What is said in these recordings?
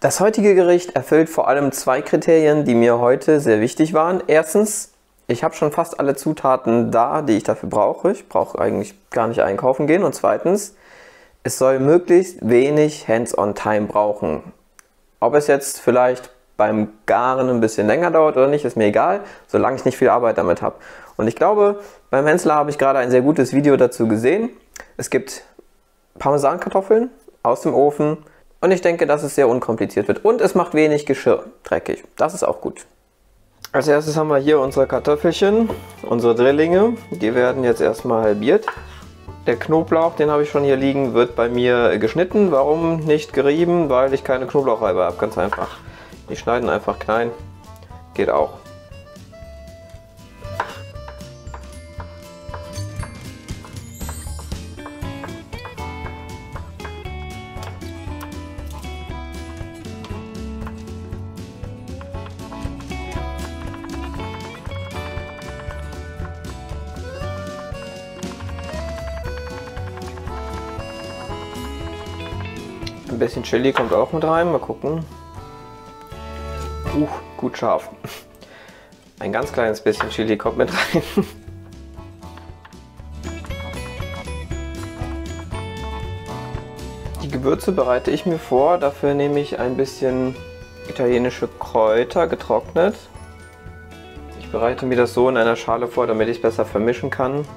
Das heutige Gericht erfüllt vor allem zwei Kriterien, die mir heute sehr wichtig waren. Erstens, ich habe schon fast alle Zutaten da, die ich dafür brauche. Ich brauche eigentlich gar nicht einkaufen gehen. Und zweitens, es soll möglichst wenig Hands-on-Time brauchen. Ob es jetzt vielleicht beim Garen ein bisschen länger dauert oder nicht, ist mir egal, solange ich nicht viel Arbeit damit habe. Und ich glaube, beim Hensler habe ich gerade ein sehr gutes Video dazu gesehen. Es gibt Parmesankartoffeln aus dem Ofen. Und ich denke, dass es sehr unkompliziert wird. Und es macht wenig Geschirr dreckig. Das ist auch gut. Als erstes haben wir hier unsere Kartoffelchen, unsere Drillinge. Die werden jetzt erstmal halbiert. Der Knoblauch, den habe ich schon hier liegen, wird bei mir geschnitten. Warum nicht gerieben? Weil ich keine Knoblauchreibe habe. Ganz einfach. Die schneiden einfach klein. Geht auch. Ein bisschen Chili kommt auch mit rein, mal gucken. Gut scharf. Ein ganz kleines bisschen Chili kommt mit rein. Die Gewürze bereite ich mir vor, dafür nehme ich ein bisschen italienische Kräuter getrocknet. Ich bereite mir das so in einer Schale vor, damit ich es besser vermischen kann.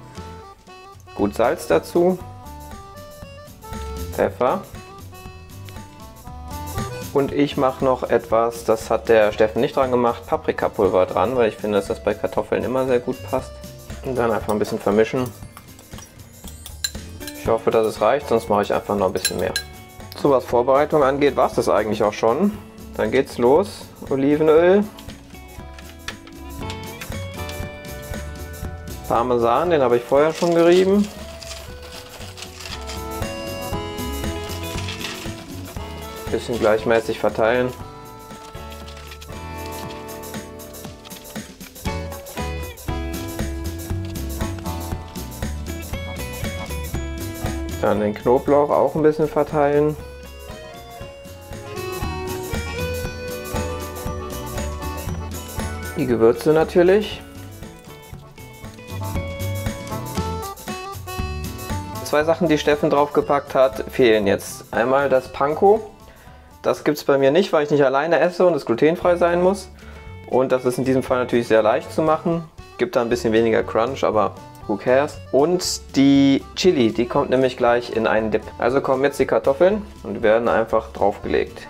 Gut Salz dazu. Pfeffer. Und ich mache noch etwas, das hat der Steffen nicht dran gemacht, Paprikapulver dran, weil ich finde, dass das bei Kartoffeln immer sehr gut passt. Und dann einfach ein bisschen vermischen. Ich hoffe, dass es reicht, sonst mache ich einfach noch ein bisschen mehr. So, was Vorbereitung angeht, war es das eigentlich auch schon. Dann geht's los. Olivenöl. Parmesan, den habe ich vorher schon gerieben. Bisschen gleichmäßig verteilen. Dann den Knoblauch auch ein bisschen verteilen. Die Gewürze natürlich. Zwei Sachen, die Steffen draufgepackt hat, fehlen jetzt. Einmal das Panko. Das gibt es bei mir nicht, weil ich nicht alleine esse und es glutenfrei sein muss. Und das ist in diesem Fall natürlich sehr leicht zu machen. Gibt da ein bisschen weniger Crunch, aber who cares. Und die Chili, die kommt nämlich gleich in einen Dip. Also kommen jetzt die Kartoffeln und die werden einfach draufgelegt.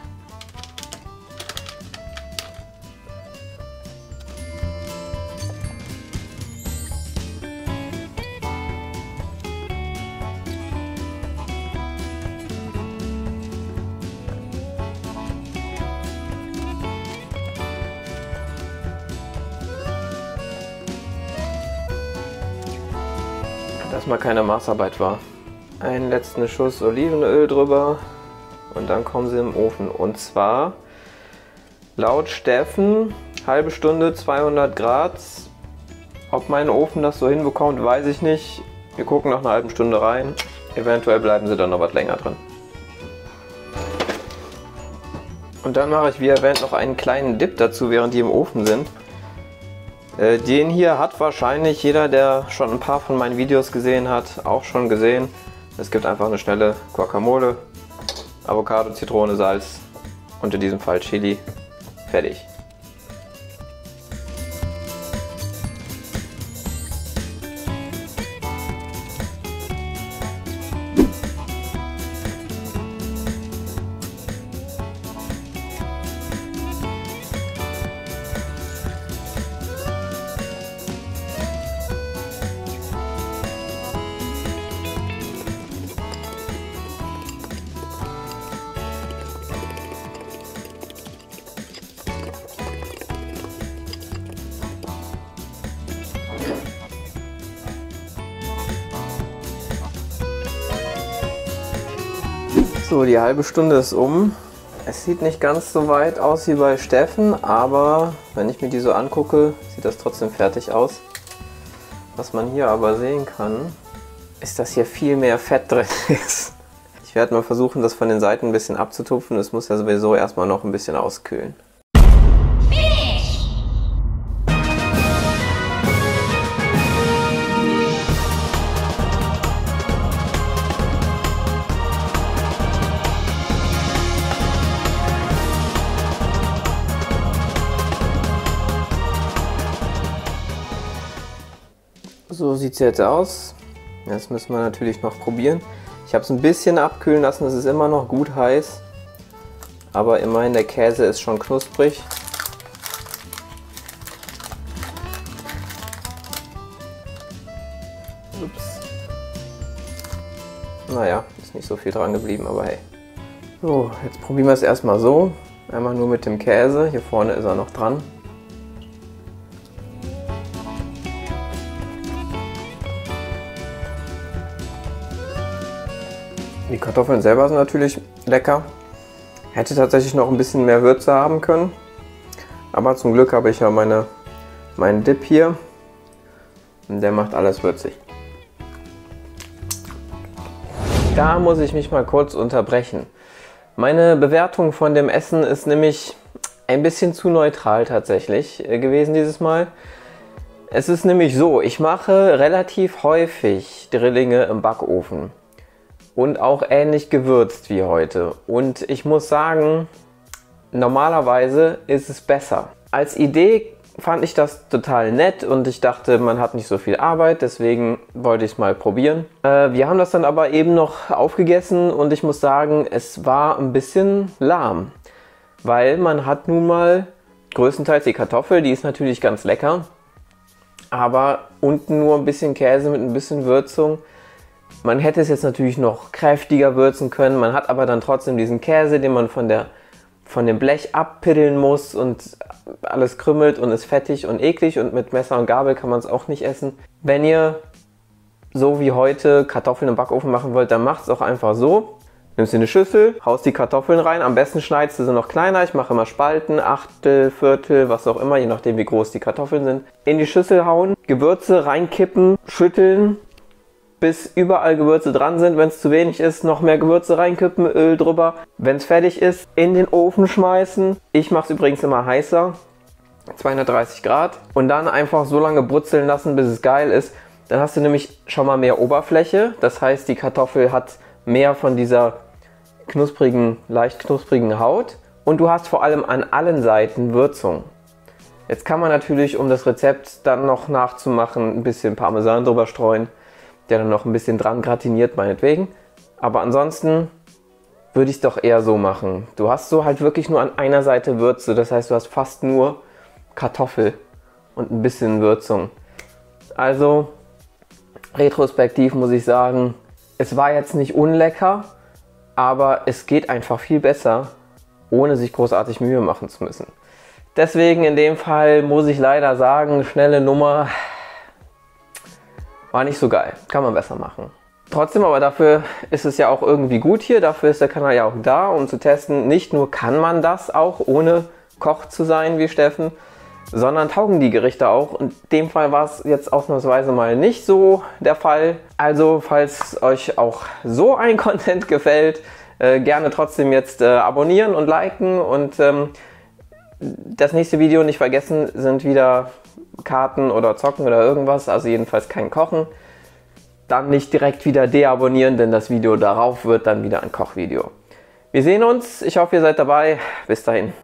Dass mal keine Maßarbeit war. Einen letzten Schuss Olivenöl drüber und dann kommen sie im Ofen. Und zwar laut Steffen halbe Stunde 200 Grad. Ob mein Ofen das so hinbekommt, weiß ich nicht. Wir gucken nach einer halben Stunde rein. Eventuell bleiben sie dann noch was länger drin. Und dann mache ich wie erwähnt noch einen kleinen Dip dazu, während die im Ofen sind. Den hier hat wahrscheinlich jeder, der schon ein paar von meinen Videos gesehen hat, auch schon gesehen. Es gibt einfach eine schnelle Guacamole, Avocado, Zitrone, Salz und in diesem Fall Chili. Fertig. So, die halbe Stunde ist um. Es sieht nicht ganz so weit aus wie bei Steffen, aber wenn ich mir die so angucke, sieht das trotzdem fertig aus. Was man hier aber sehen kann, ist, dass hier viel mehr Fett drin ist. Ich Ich werde mal versuchen, das von den Seiten ein bisschen abzutupfen. Es muss ja sowieso erstmal noch ein bisschen auskühlen. So sieht es jetzt aus. Das müssen wir natürlich noch probieren. Ich habe es ein bisschen abkühlen lassen, es ist immer noch gut heiß. Aber immerhin, der Käse ist schon knusprig. Ups. Naja, ist nicht so viel dran geblieben, aber hey. So, jetzt probieren wir es erstmal so. Einmal nur mit dem Käse. Hier vorne ist er noch dran. Die Kartoffeln selber sind natürlich lecker. Hätte tatsächlich noch ein bisschen mehr Würze haben können. Aber zum Glück habe ich ja meinen Dip hier. Und der macht alles würzig. Da muss ich mich mal kurz unterbrechen. Meine Bewertung von dem Essen ist nämlich ein bisschen zu neutral tatsächlich gewesen dieses Mal. Es ist nämlich so, ich mache relativ häufig Drillinge im Backofen. Und auch ähnlich gewürzt wie heute. Und ich muss sagen, normalerweise ist es besser. Als Idee fand ich das total nett und ich dachte, man hat nicht so viel Arbeit, deswegen wollte ich es mal probieren. Wir haben das dann aber eben noch aufgegessen und ich muss sagen, es war ein bisschen lahm. Weil man hat nun mal größtenteils die Kartoffel, die ist natürlich ganz lecker. Aber unten nur ein bisschen Käse mit ein bisschen Würzung. Man hätte es jetzt natürlich noch kräftiger würzen können, man hat aber dann trotzdem diesen Käse, den man von dem Blech abpiddeln muss und alles krümmelt und ist fettig und eklig und mit Messer und Gabel kann man es auch nicht essen. Wenn ihr so wie heute Kartoffeln im Backofen machen wollt, dann macht es auch einfach so. Nimmst du eine Schüssel, haust die Kartoffeln rein, am besten schneidest du sie noch kleiner, ich mache immer Spalten, Achtel, Viertel, was auch immer, je nachdem wie groß die Kartoffeln sind. In die Schüssel hauen, Gewürze reinkippen, schütteln, bis überall Gewürze dran sind. Wenn es zu wenig ist, noch mehr Gewürze reinkippen, Öl drüber. Wenn es fertig ist, in den Ofen schmeißen. Ich mache es übrigens immer heißer, 230 Grad. Und dann einfach so lange brutzeln lassen, bis es geil ist. Dann hast du nämlich schon mal mehr Oberfläche. Das heißt, die Kartoffel hat mehr von dieser knusprigen, leicht knusprigen Haut. Und du hast vor allem an allen Seiten Würzung. Jetzt kann man natürlich, um das Rezept dann noch nachzumachen, ein bisschen Parmesan drüber streuen, der dann noch ein bisschen dran gratiniert, meinetwegen. Aber ansonsten würde ich es doch eher so machen. Du hast so halt wirklich nur an einer Seite Würze, das heißt, du hast fast nur Kartoffel und ein bisschen Würzung. Also, retrospektiv muss ich sagen, es war jetzt nicht unlecker, aber es geht einfach viel besser, ohne sich großartig Mühe machen zu müssen. Deswegen in dem Fall muss ich leider sagen, schnelle Nummer. War nicht so geil, kann man besser machen. Trotzdem aber dafür ist es ja auch irgendwie gut hier, dafür ist der Kanal ja auch da, um zu testen, nicht nur kann man das auch, ohne Koch zu sein wie Steffen, sondern taugen die Gerichte auch. Und in dem Fall war es jetzt ausnahmsweise mal nicht so der Fall. Also falls euch auch so ein Content gefällt, gerne trotzdem jetzt abonnieren und liken und das nächste Video nicht vergessen, sind wieder Karten oder Zocken oder irgendwas, also jedenfalls kein Kochen. Dann nicht direkt wieder deabonnieren, denn das Video darauf wird dann wieder ein Kochvideo. Wir sehen uns, ich hoffe ihr seid dabei, bis dahin.